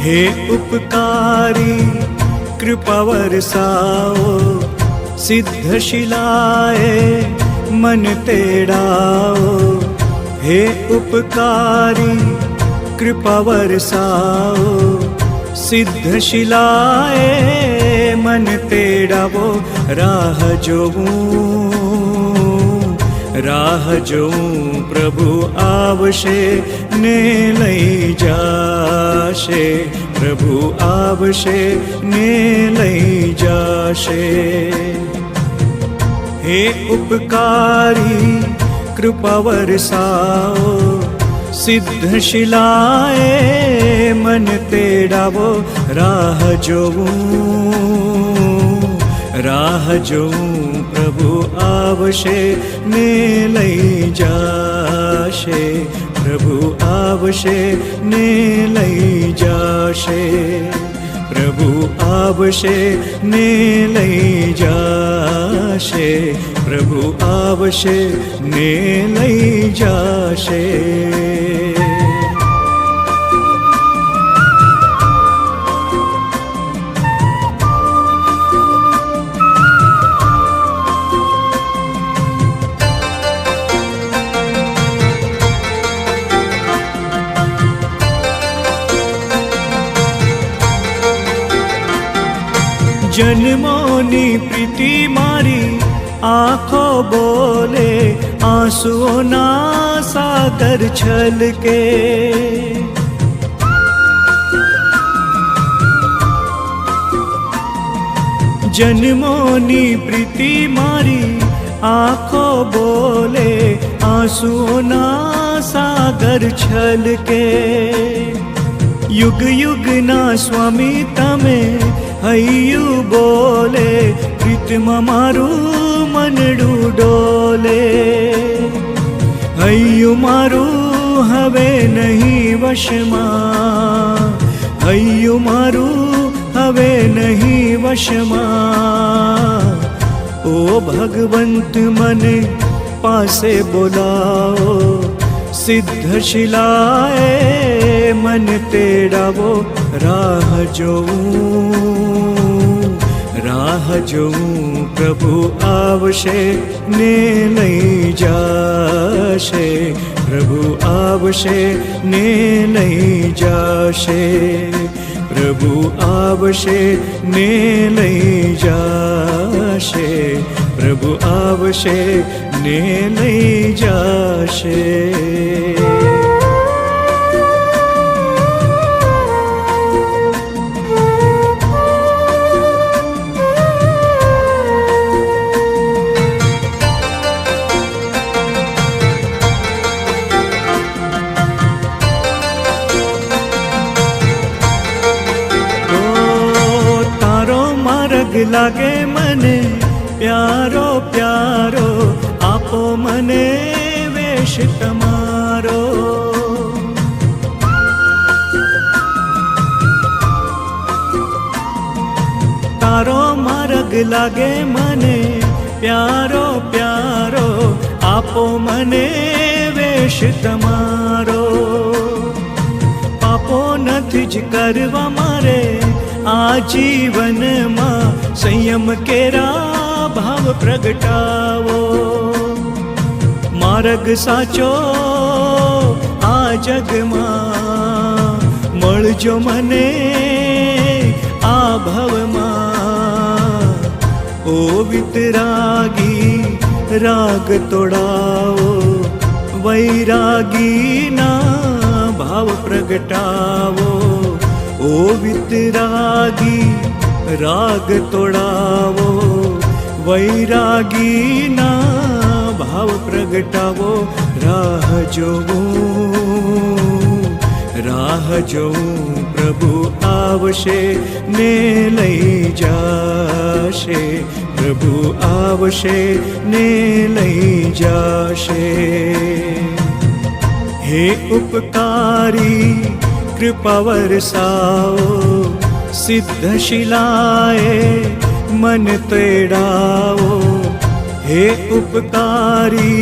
हे उपकारी कृपा बरसाओ, सिद्धशिलाए मन तेड़ाओ। हे उपकारी कृपा बरसाओ, सिद्धशिलाए मन तेड़ावो। राह जोऊं प्रभु आवशे ने लई जाशे, प्रभु आवशे ने लई जाशे। हे उपकारी कृपा बरसाओ, सिद्धशिलाए मन तेड़ावो। राह जोऊं प्रभु आवशे ने लई जाशे, प्रभु आवशे ने लई जाशे, प्रभु आवशे ने लई जाशे, प्रभु आवशे ने लई जाशे। जन्मोनी प्रीति मारी आँखों बोले, आंसुओं ना सागर छलके। जन्मोनी प्रीति मारी आँखों बोले, आंसुओं ना सागर छलके। युग युग ना स्वामी तमे हय्यु बोले, प्रीतमा मारू मनडू डोले। हय्यु मारू हवे नहीं वशमा, हय्यु मारू हवे नहीं वशमा। ओ भगवंत मने पासे बोलाओ, सिद्धशिलाए मन तेड़ावो। राह जोऊं प्रभु आवशे ने लई जाशे, प्रभु आवशे ने लई जाशे, प्रभु आवशे ने लई जाशे, प्रभु आवशे ने लई जाशे। लागे मने प्यारो प्यारो, आपो मने वेश तमारो। तारो मार्ग लागे मने प्यारो प्यारो, आपो मने वेश तमारो। पापो नथी ज करवा मारे आजीवन मां, संयम केरा भाव प्रगटावो। मार्ग साचो आ जग मां, मळजो मने आ भव मां। ओ वितरागी राग तोड़ाओ, वैरागी ना भाव प्रगटावो। ओ वितरागी राग तोड़ावो, वैरागी ना भाव प्रगटावो। राह जोऊं प्रभु आवशे ने लई जाशे, प्रभु आवशे ने लई जाशे। हे उपकारी कृपा बरसाओ, सिद्धशिलाए मन तेड़ाओ। हे उपकारी